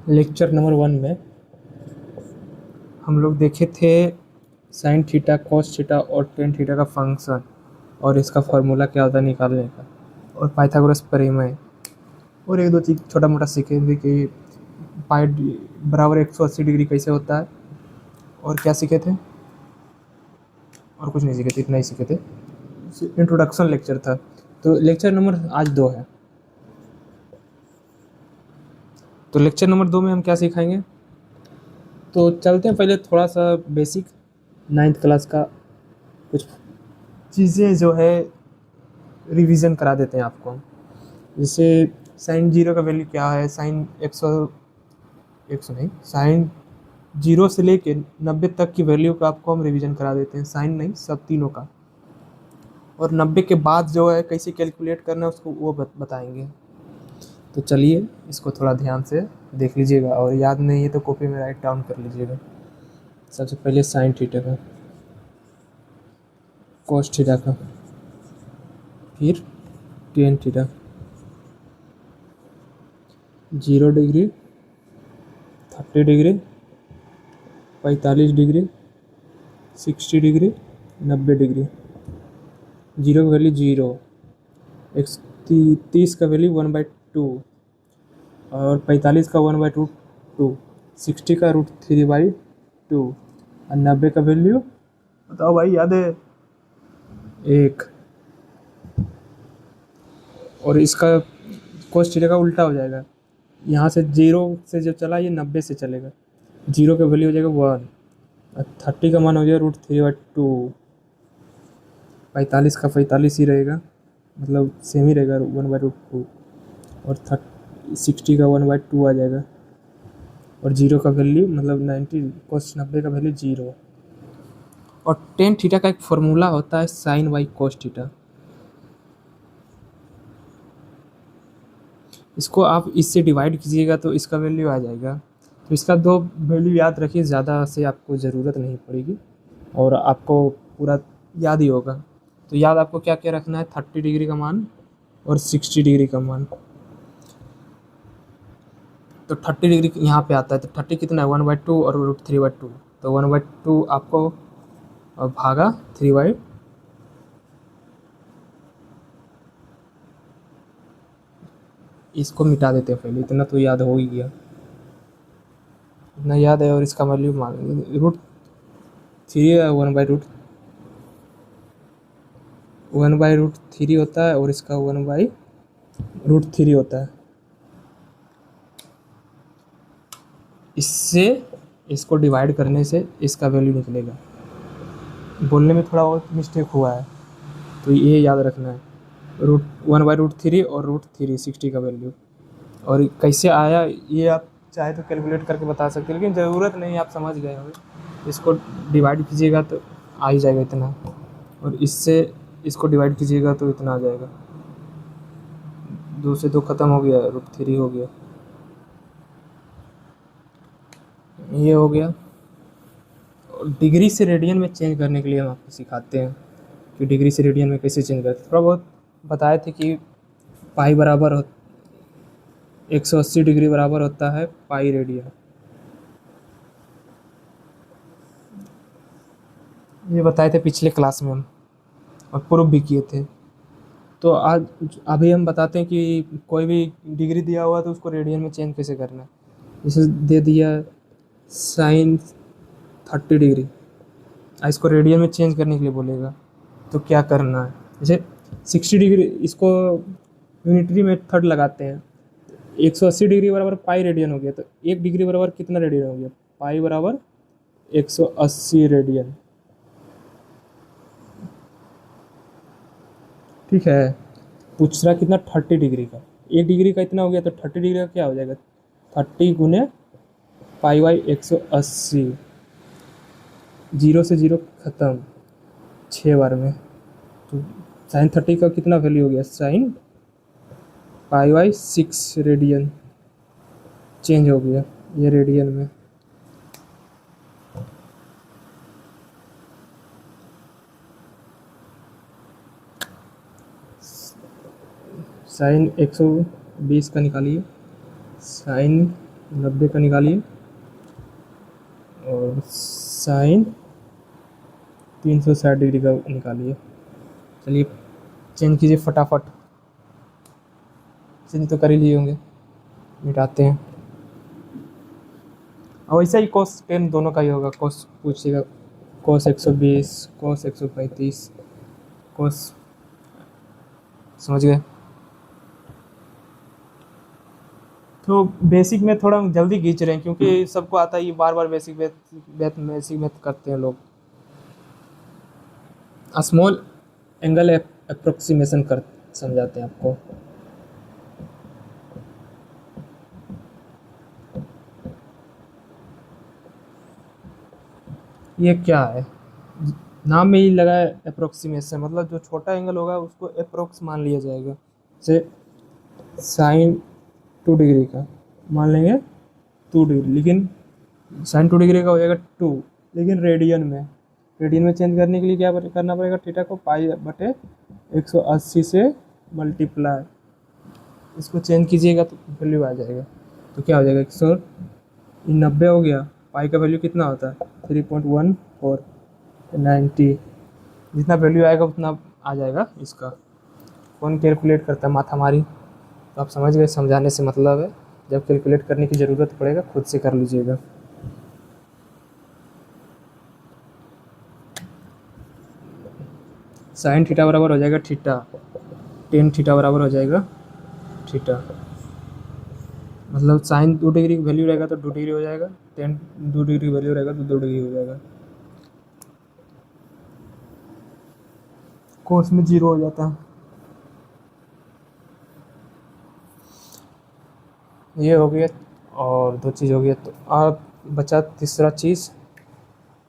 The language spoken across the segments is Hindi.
लेक्चर नंबर 1 में हम लोग देखे थे साइन थीटा, कॉस थीटा और टेन थीटा का फंक्शन और इसका फार्मूला क्या होता है निकालने का, और पाइथागोरस प्रमेय, और एक दो चीज़ छोटा मोटा सीखे थे कि पाई बराबर 180 डिग्री कैसे होता है, और क्या सीखे थे, और कुछ नहीं सीखे थे, इतना ही सीखे थे। इंट्रोडक्शन लेक्चर था। तो लेक्चर नंबर आज 2 है। तो लेक्चर नंबर 2 में हम क्या सिखाएंगे, तो चलते हैं पहले थोड़ा सा बेसिक 9th क्लास का कुछ चीज़ें जो है रिवीजन करा देते हैं आपको। जैसे साइन जीरो का वैल्यू क्या है, साइन 100 नहीं, साइन 0 से लेके 90 तक की वैल्यू का आपको हम रिवीजन करा देते हैं, साइन नहीं सब तीनों का। और 90 के बाद जो है कैसे कैलकुलेट करना है उसको वो बताएंगे। तो चलिए इसको थोड़ा ध्यान से देख लीजिएगा, और याद नहीं है तो कॉपी में राइट डाउन कर लीजिएगा। सबसे पहले साइन थीटा का, कॉस थीटा का, फिर tan theta, 0 degree, 30 degree, 45 degree, 60 degree, 90 degree. 0 का वैल्यू 0, 30 का वैल्यू 1/2, और 45 का 1/2, 60 का √3/2, और 90 का वैल्यू बताओ भाई, याद है 1। और इसका cos थीटा का उल्टा हो जाएगा, यहाँ से 0 से जो चला ये 90 से चलेगा, 0 का वैल्यू हो जाएगा 1, और 30 का मान हो जाएगा √3/2, 45 का 45 ही रहेगा, मतलब सेम ही रहेगा 1/2, और 60 का 1/2 आ जाएगा, और 0 का वैल्यू मतलब 90, cos 90 का वैल्यू 0। और टेन थीटा का एक फॉर्मूला होता है साइन बाई cos थीटा। इसको आप इससे डिवाइड कीजिएगा तो इसका वैल्यू आ जाएगा। तो इसका 2 वैल्यू याद रखिए, ज़्यादा से आपको ज़रूरत नहीं पड़ेगी और आपको पूरा याद ही होगा। तो याद आपको क्या क्या रखना है, 30 डिग्री का मान और 60 डिग्री का मान। तो 30 डिग्री यहाँ पे आता है, तो 30 कितना है 1/2 और √3/2, तो 1/2 आपको भागा 3/, इसको मिटा देते हैं पहले, इतना तो याद हो ही गया, इतना याद है। और इसका वैल्यू मान √3 है, 1/√3 होता है, और इसका 1/√3 होता है। इससे इसको डिवाइड करने से इसका वैल्यू निकलेगा। बोलने में थोड़ा और मिस्टेक हुआ है, तो ये याद रखना है, 1/√3 और √3 60 का वैल्यू। और कैसे आया ये आप चाहे तो कैलकुलेट करके बता सकते हैं, लेकिन ज़रूरत नहीं, आप समझ गए होंगे। इसको डिवाइड कीजिएगा तो आ ही जाएगा इतना, और इससे इसको डिवाइड कीजिएगा तो इतना आ जाएगा, 2 से 2 ख़त्म हो गया, √3 हो गया, ये हो गया। और डिग्री से रेडियन में चेंज करने के लिए हम आपको सिखाते हैं कि डिग्री से रेडियन में कैसे चेंज करते हैं। थोड़ा बहुत बताए थे कि पाई बराबर 180 डिग्री बराबर होता है पाई रेडियन, ये बताए थे पिछले क्लास में हम, और प्रूफ भी किए थे। तो आज अभी हम बताते हैं कि कोई भी डिग्री दिया हुआ तो उसको रेडियन में चेंज कैसे करना है। जैसे दे दिया साइन 30 डिग्री, इसको रेडियन में चेंज करने के लिए बोलेगा तो क्या करना है। जैसे 60 डिग्री, इसको यूनिटरी मेथड लगाते हैं, 180 डिग्री बराबर पाई रेडियन हो गया, तो 1 डिग्री बराबर कितना रेडियन हो गया, पाई बराबर 180 रेडियन, ठीक है। पूछ रहा कितना, 30 डिग्री का, 1 डिग्री का इतना हो गया, तो 30 डिग्री का क्या हो जाएगा, 30 गुने पाई 180, 0 से 0 ख़त्म 6 बार में। तो साइन 30 का कितना वैल्यू हो गया, साइन पाई 6 रेडियन चेंज हो गया, ये रेडियन में। साइन 120 का निकालिए, साइन 90 का निकालिए और साइन 360 डिग्री का निकालिए। चलिए चेंज कीजिए फटाफट, चेंज तो कर ही लिए होंगे, मिटाते हैं। और वैसा ही कोस टेन दोनों का ही होगा। कोस पूछिएगा, कोस 120, कोस 135, कोस, समझ गए। तो बेसिक में थोड़ा जल्दी खींच रहे हैं क्योंकि सबको आता है, ये बार बार बेसिक मैथ करते हैं लोग। स्मॉल एंगल अप्रोक्सीमेशन कर समझाते हैं आपको। ये क्या है, नाम में ही लगा है अप्रोक्सीमेशन, मतलब जो छोटा एंगल होगा उसको अप्रोक्स मान लिया जाएगा। जैसे साइन 2 डिग्री का मान लेंगे 2 डिग्री, लेकिन साइन 2 डिग्री का हो जाएगा 2, लेकिन रेडियन में चेंज करने के लिए क्या करना पड़ेगा, थीटा को पाई बटे 180 से मल्टीप्लाई, इसको चेंज कीजिएगा तो वैल्यू आ जाएगा। तो क्या हो जाएगा, 190 हो गया, पाई का वैल्यू कितना होता है 3.14, 90, जितना वैल्यू आएगा उतना आ जाएगा इसका। कौन कैलकुलेट करता है, माथा मारी। तो आप समझ गए, समझाने से मतलब है, जब कैलकुलेट करने की ज़रूरत पड़ेगा खुद से कर लीजिएगा। साइन थीटा बराबर हो जाएगा थीटा, टेन थीटा बराबर हो जाएगा थीटा, मतलब साइन 2 डिग्री की वैल्यू रहेगा तो 2 डिग्री हो जाएगा, टेन 2 डिग्री की वैल्यू रहेगा तो 2 डिग्री हो जाएगा। कोस में 0 हो जाता है। ये हो गया, और 2 चीज़ हो गया। तो अब बचा तीसरा चीज़,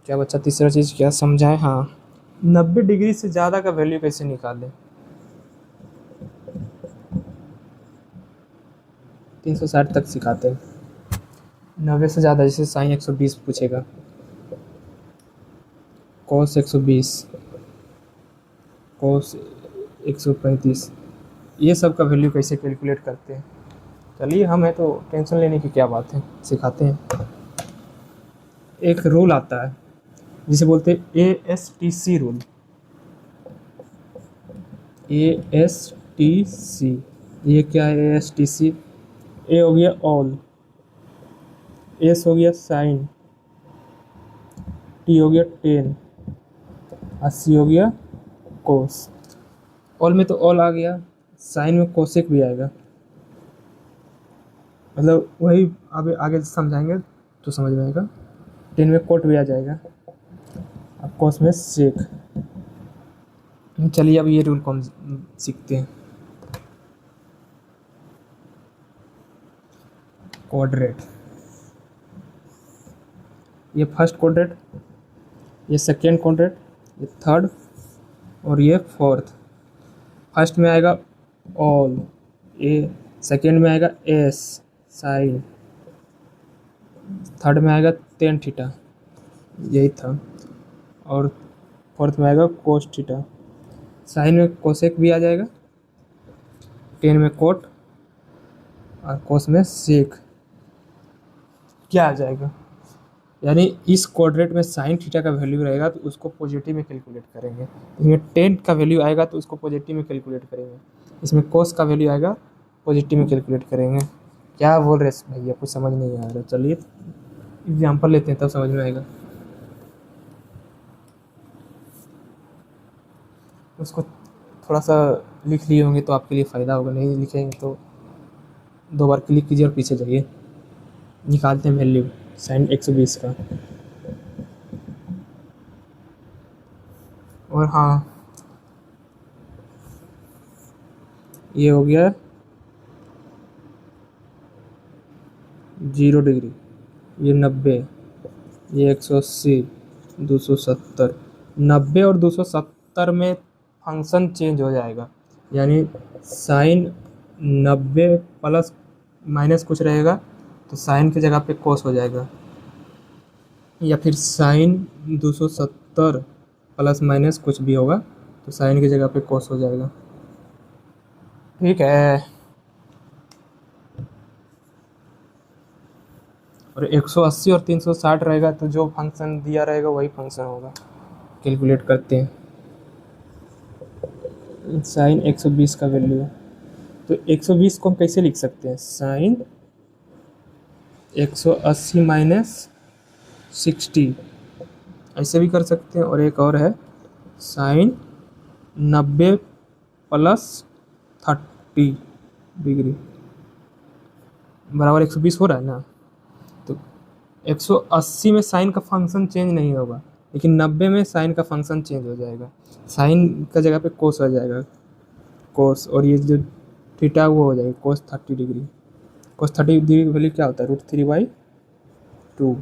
क्या बचा तीसरा चीज़, क्या समझाएं। हाँ, 90 डिग्री से ज़्यादा का वैल्यू कैसे निकालें। 360 तक सिखाते हैं, 90 से ज़्यादा, जैसे साइन 120 पूछेगा, कोस 120, कोस 135, ये सब का वैल्यू कैसे कैलकुलेट करते हैं। चलिए, हम है तो टेंशन लेने की क्या बात है, सिखाते हैं। एक रूल आता है जिसे बोलते हैं ASTC रूल, ASTC। ये क्या है ASTC, ए हो गया ऑल, एस हो गया साइन, टी हो गया टेन, और सी हो गया कोस। ऑल में तो ऑल आ गया, साइन में कोसेक भी आएगा, मतलब वही आगे आगे समझाएंगे तो समझ में आएगा। टेन में कोट भी आ जाएगा, अब कोस में सेक। चलिए अब ये रूल कौन सीखते हैं। क्वाड्रेट, ये फर्स्ट क्वाड्रेट, ये सेकेंड क्वाड्रेट, ये थर्ड, और ये फोर्थ। फर्स्ट में आएगा ऑल ए, सेकेंड में आएगा एस साइन, थर्ड में आएगा टेन थीटा, यही था, और फोर्थ में आएगा कोस थीटा। साइन में कोसेक भी आ जाएगा, टेन में कोट, और कोस में सेक। क्या आ जाएगा, यानी इस क्वाड्रेट में साइन थीटा का वैल्यू रहेगा तो उसको पॉजिटिव में कैलकुलेट करेंगे, इसमें टेन का वैल्यू आएगा तो उसको पॉजिटिव में कैलकुलेट करेंगे, इसमें कोस का वैल्यू आएगा पॉजिटिव में कैलकुलेट करेंगे। क्या बोल रहे भैया, कुछ समझ नहीं आ रहा। चलिए एग्जाम्पल लेते हैं तब समझ में आएगा। उसको थोड़ा सा लिख लिए होंगे तो आपके लिए फ़ायदा होगा, नहीं लिखेंगे तो 2 बार क्लिक कीजिए और पीछे जाइए। निकालते हैं वैल्यू साइन 120 का। और हाँ, ये हो गया 0 डिग्री, ये 90, ये 180, 270। 90 और 270 में फंक्शन चेंज हो जाएगा, यानी साइन 90 प्लस माइनस कुछ रहेगा तो साइन की जगह पे कोस हो जाएगा, या फिर साइन 270 प्लस माइनस कुछ भी होगा तो साइन की जगह पे कोस हो जाएगा। ठीक है। और 180 और 360 रहेगा तो जो फंक्शन दिया रहेगा वही फंक्शन होगा। कैलकुलेट करते हैं। साइन 120 का वैल्यू, तो 120 को हम कैसे लिख सकते हैं? साइन 180 माइनस 60, ऐसे भी कर सकते हैं। और एक और है साइन 90 प्लस 30 डिग्री बराबर 120 हो रहा है ना। तो 180 में साइन का फंक्शन चेंज नहीं होगा, लेकिन 90 में साइन का फंक्शन चेंज हो जाएगा। साइन का जगह पे कोस हो जाएगा, कोस, और ये जो थीटा वो हो जाएगा कोस 30 डिग्री। कोस 30 डिग्री की वैल्यू क्या होता है? √3/2।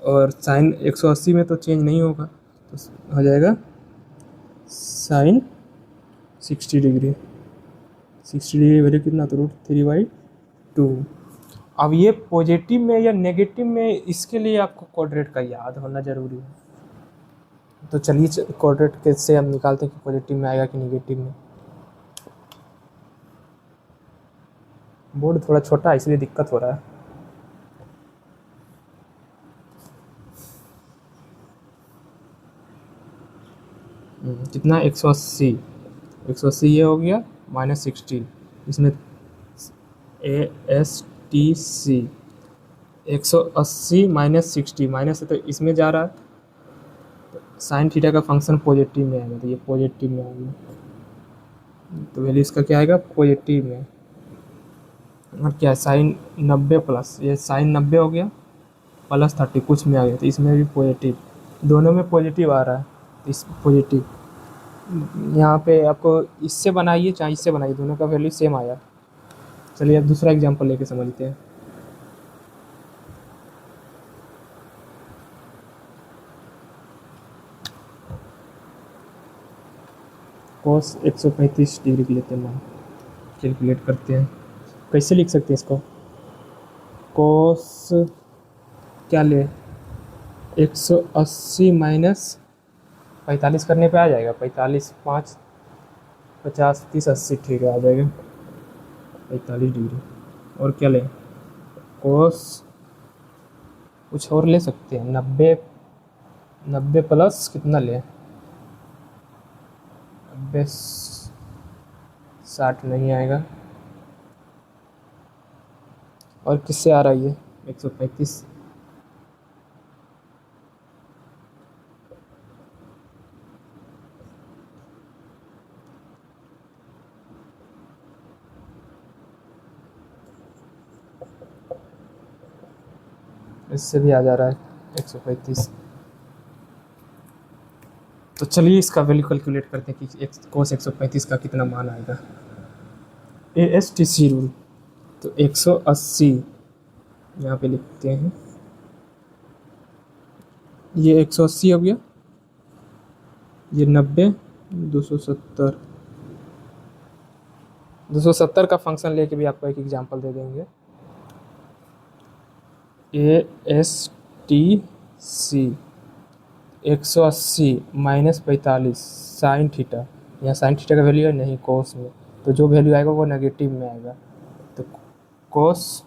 और साइन 180 में तो चेंज नहीं होगा, तो हो जाएगा साइन 60 डिग्री। 60 डिग्री वैल्यू कितना? तो √3/2। अब ये पॉजिटिव में या नेगेटिव में, इसके लिए आपको क्वाड्रेट का याद होना जरूरी है। तो चलिए क्वाड्रेट कैसे हम निकालते हैं कि पॉजिटिव में आएगा कि नेगेटिव में। बोर्ड थोड़ा छोटा है इसलिए दिक्कत हो रहा है। कितना? 180, 180 ये हो गया माइनस 60, इसमें ASTC 180 माइनस 60, माइनस है तो इसमें जा रहा है। साइन थीटा का फंक्शन पॉजिटिव में आएगा, तो ये पॉजिटिव में आएगा, तो वैल्यू इसका क्या आएगा? पॉजिटिव में। और क्या है? साइन 90 प्लस, ये साइन 90 हो गया प्लस 30 कुछ में आ गया, तो इसमें भी पॉजिटिव, दोनों में पॉजिटिव आ रहा है। तो इस पॉजिटिव यहाँ पे आपको इससे बनाइए चाहे इससे बनाइए, दोनों का वैल्यू सेम आया। चलिए अब दूसरा एग्जांपल लेके समझते हैं। कोस 135 डिग्री के लेते हैं मान, कैलकुलेट करते हैं। कैसे लिख सकते हैं इसको? कोस क्या ले? 180 माइनस 45 करने पे आ जाएगा, 45 5 50 30 80, ठीक है आ जाएगा 45 डिग्री। और क्या लें? कोस कुछ और ले सकते हैं, 90 प्लस कितना लें? 90 60 नहीं आएगा। और किससे आ रहा है ये? 135। इससे भी आ जा रहा है 135। तो चलिए इसका वैल्यू कैलकुलेट करते हैं कि कोस 135 का कितना मान आएगा। ASTC रूल, तो 180 यहाँ पे लिखते हैं, ये 180 हो गया, ये 90, 270। 270 का फंक्शन लेके भी आपको एक एग्जांपल दे देंगे। ASTC 180 माइनस 45 साइन थीटा, यहाँ साइन थीटा का वैल्यू है नहीं कोस में, तो जो वैल्यू आएगा वो नेगेटिव में आएगा। तो कोस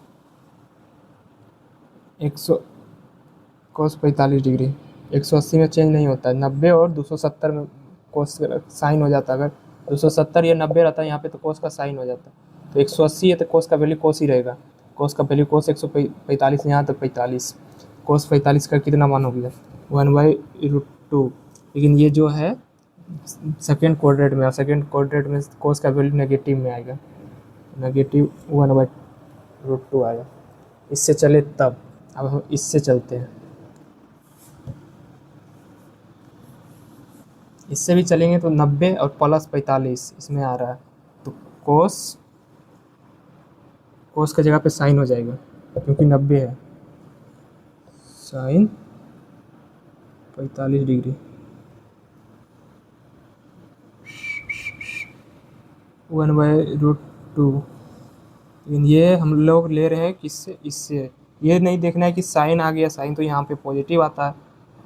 45 डिग्री 180 में चेंज नहीं होता है, 90 और 270 में कोस साइन हो जाता है। अगर 270 या 90 रहता है यहाँ पे तो कोस का साइन हो जाता है। तो 180 है तो कोस का वैल्यू कोस ही रहेगा, कोस का वैल्यू कोस 145, यहाँ तक 45, कोस 45 का कितना मान हो गया? 1/√2। लेकिन ये जो है सेकेंड क्वाड्रेंट में, और सेकेंड क्वाड्रेंट में कोस का वैल्यू नेगेटिव में आएगा, नेगेटिव 1/√2 आएगा। इससे चले तब, अब हम इससे चलते हैं, इससे भी चलेंगे तो 90 और प्लस 45 इसमें आ रहा है, तो कोस का जगह पे साइन हो जाएगा क्योंकि 90 है, साइन 45 डिग्री 1/√2। लेकिन ये हम लोग ले रहे हैं किससे? इससे। ये नहीं देखना है कि साइन आ गया, साइन तो यहाँ पे पॉजिटिव आता है,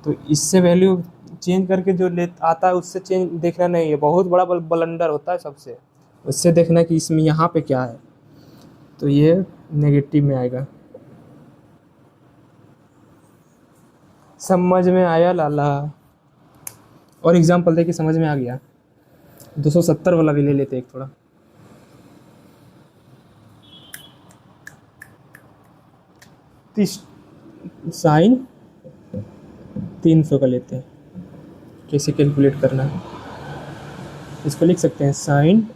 तो इससे वैल्यू चेंज करके जो ले आता है उससे चेंज देखना नहीं है, बहुत बड़ा ब्लंडर होता है सबसे। उससे देखना है कि इसमें यहाँ पे क्या है, तो ये नेगेटिव में आएगा। समझ में आया लाला? और एग्जाम्पल दे के समझ में आ गया? 270 वाला भी ले लेते एक थोड़ा। तीस साइन 300 का लेते हैं। कैसे कैलकुलेट करना है इसको लिख सकते हैं, साइन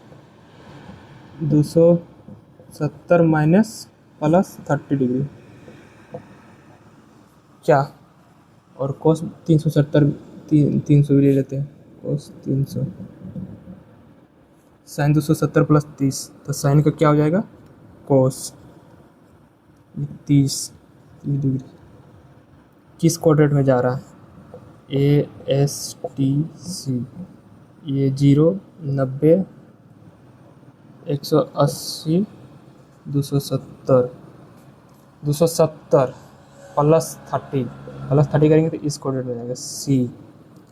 270 माइनस प्लस 30 डिग्री क्या, और कोस 370 300 भी ले लेते हैं। कोस 300 साइन 270 प्लस 30, तो साइन का क्या हो जाएगा, कोस 30 डिग्री। किस क्वाड्रेंट में जा रहा है, ASTC। ये 0 90 180 270 प्लस 30 करेंगे तो इस क्वाड्रेंट में जाएगा C।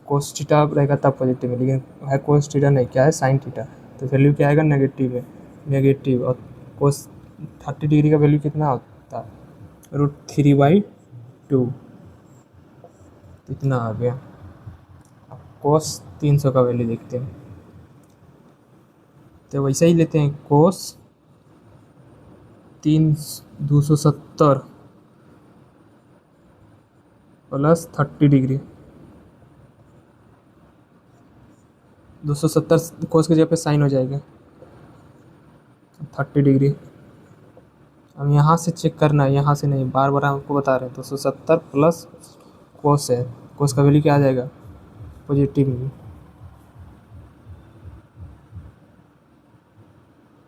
कोस थीटा रहेगा तब पॉजिटिव में, लेकिन है कोस थीटा नहीं, क्या है साइन थीटा, तो वैल्यू क्या आएगा, नेगेटिव है, नेगेटिव। और कोस 30 डिग्री का वैल्यू कितना होता है, √3/2, इतना आ गया। अब कोस 300 का वैल्यू देखते हैं, तो वैसे ही लेते हैं, कोस 270 प्लस 30 डिग्री। 270 कोस की जगह पे साइन हो जाएगा 30 डिग्री। अब यहाँ से चेक करना है, यहाँ से नहीं, बार बार आपको बता रहे हैं। 270 प्लस कोस है, कोस का वैल्यू क्या आ जाएगा, पॉजिटिव में।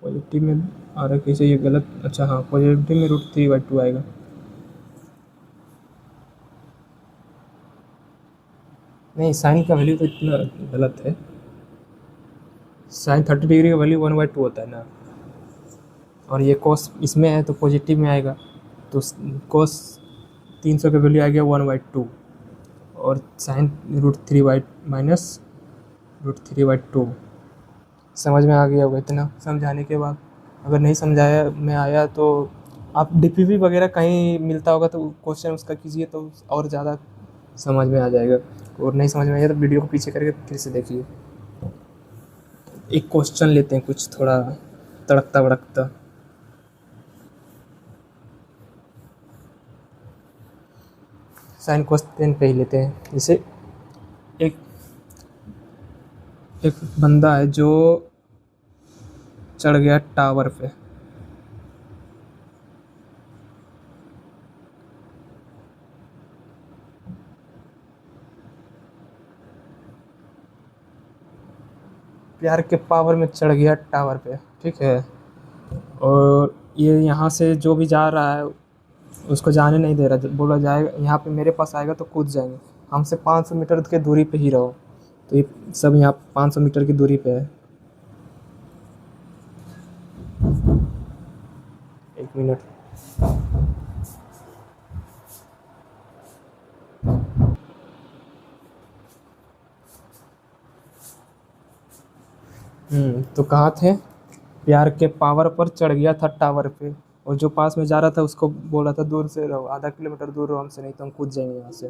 पॉजिटिव में आ रहा है कैसे, ये गलत, अच्छा हाँ, पॉजिटिव में √3/2 आएगा। नहीं, साइन का वैल्यू तो इतना गलत है, साइन 30 डिग्री का वैल्यू 1/2 होता है ना, और ये कोस इसमें है तो पॉजिटिव में आएगा, तो कोस 300 का वैल्यू आ गया 1/2, और साइन √3/2। समझ में आ गया होगा इतना समझाने के बाद? अगर नहीं समझाया में आया तो आप DPP वगैरह कहीं मिलता होगा तो क्वेश्चन उसका कीजिए, तो और ज़्यादा समझ में आ जाएगा। और नहीं समझ में आया तो वीडियो को पीछे करके फिर से देखिए। एक क्वेश्चन लेते हैं कुछ थोड़ा तड़कता भड़कता। साइन क्वेश्चन पे ही लेते हैं। जैसे एक एक बंदा है जो चढ़ गया टावर पे, प्यार के पावर में चढ़ गया टावर पे, ठीक है, और ये यहाँ से जो भी जा रहा है उसको जाने नहीं दे रहा, बोला जाएगा यहाँ पे मेरे पास आएगा तो कूद जाएंगे, हमसे 500 मीटर के दूरी पे ही रहो। तो ये सब यहाँ 500 मीटर की दूरी पे है। 1 मिनट। तो कहाँ थे, प्यार के पावर पर चढ़ गया था टावर पे, और जो पास में जा रहा था उसको बोला था दूर से रहो, आधा किलोमीटर दूर रहो हमसे, नहीं तो हम कूद जाएंगे यहाँ से।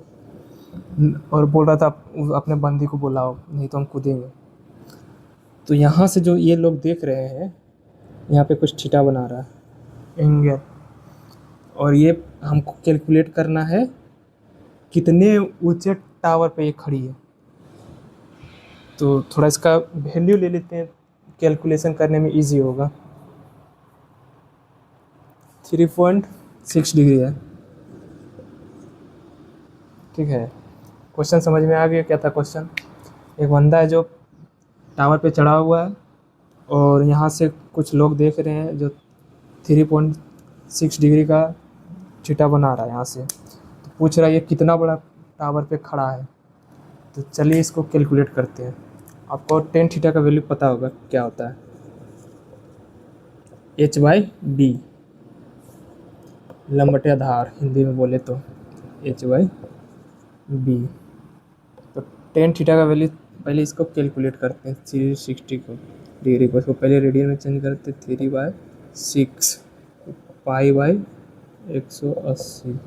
और बोल रहा था अपने बंदी को बुलाओ नहीं तो हम कूदेंगे। तो यहाँ से जो ये लोग देख रहे हैं, यहाँ पे कुछ थीटा बना रहा है एंगल, और ये हमको कैलकुलेट करना है कितने ऊंचे टावर पे ये खड़ी है। तो थोड़ा इसका वैल्यू ले लेते हैं, कैलकुलेशन करने में इजी होगा। 3.6 डिग्री है, ठीक है। क्वेश्चन समझ में आ गया, क्या था क्वेश्चन, एक बंदा है जो टावर पे चढ़ा हुआ है, और यहाँ से कुछ लोग देख रहे हैं जो 3.6 डिग्री का थीटा बना रहा है यहाँ से। तो पूछ रहा है ये कितना बड़ा टावर पे खड़ा है। तो चलिए इसको कैलकुलेट करते हैं। आपको टेन थीटा का वैल्यू पता होगा क्या होता है, h/b, लंबटे आधार हिंदी में बोले तो h/b। तो टेन थीटा का वैल्यू, पहले इसको कैलकुलेट करते हैं, 360 डिग्री को इसको पहले रेडियन में चेंज करते, 3/6 पाई/180।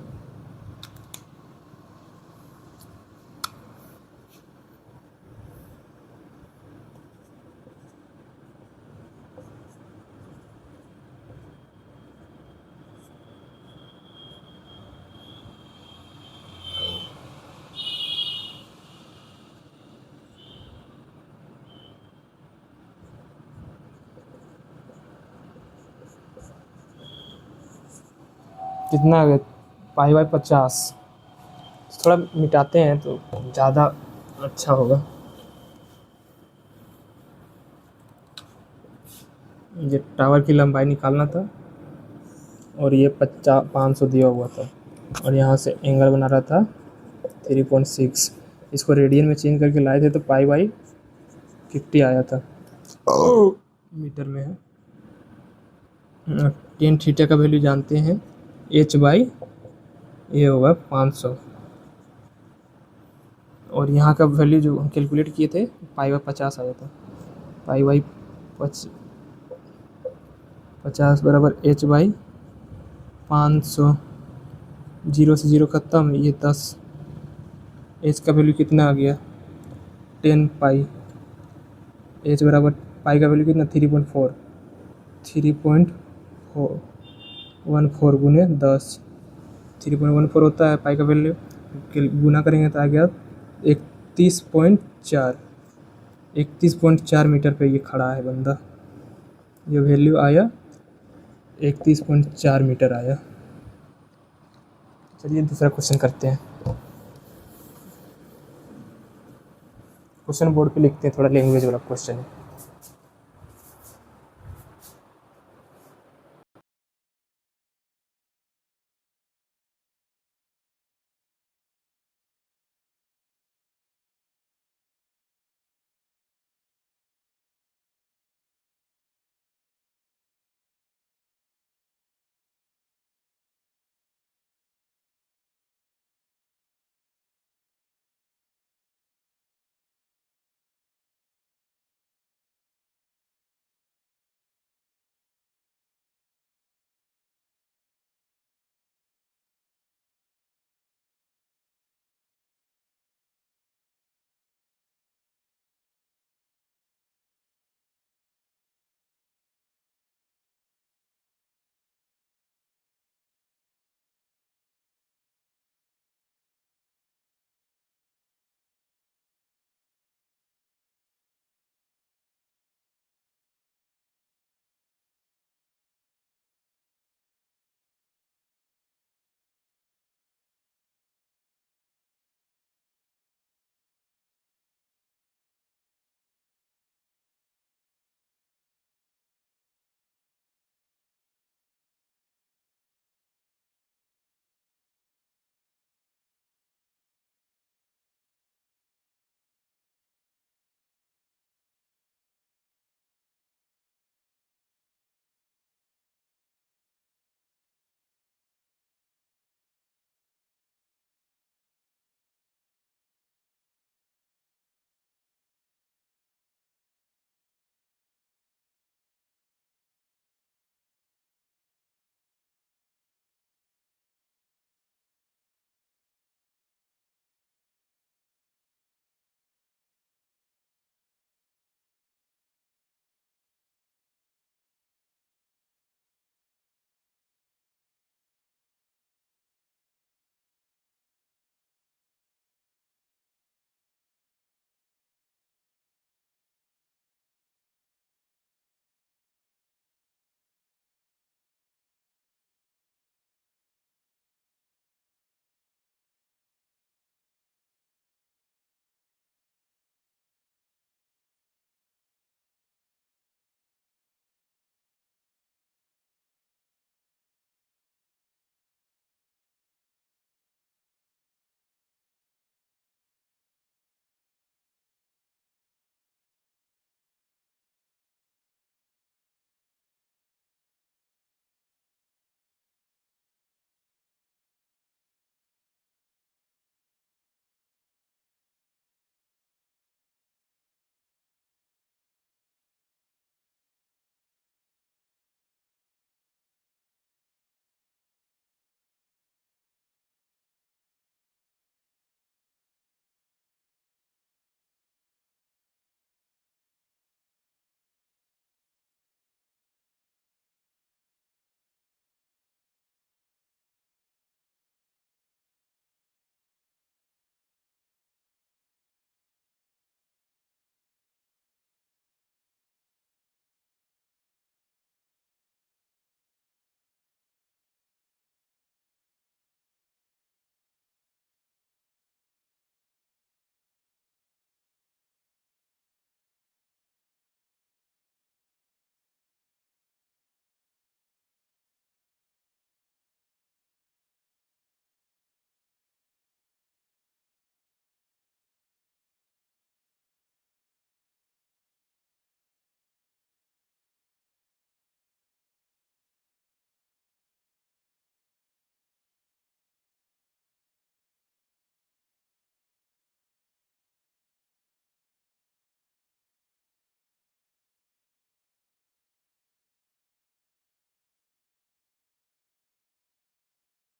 कितना आ गया, पाई बाई 50। थोड़ा मिटाते हैं तो ज़्यादा अच्छा होगा। ये टावर की लंबाई निकालना था और ये 500 दिया हुआ था और यहाँ से एंगल बना रहा था 3.6। इसको रेडियन में चेंज करके लाए थे तो पाई बाई 50 आया था। मीटर में है। टेन थीटा का वैल्यू जानते हैं, एच बाई ये होगा 500 और यहाँ का वैल्यू जो हम कैलकुलेट किए थे पाई बाई 50 आया था। पाई बाई 50 बराबर एच बाई 500। जीरो से जीरो ख़त्म, ये 10। एच का वैल्यू कितना आ गया 10 पाई। एच बराबर पाई का वैल्यू कितना 3.4, 3.14 गुने 10, 3.14 होता है पाई का वैल्यू। गुना करेंगे तो आ गया 31.4। 31.4 मीटर पे ये खड़ा है बंदा। ये वैल्यू आया 31.4 मीटर आया। चलिए दूसरा क्वेश्चन करते हैं। क्वेश्चन बोर्ड पे लिखते हैं, थोड़ा लैंग्वेज वाला क्वेश्चन है।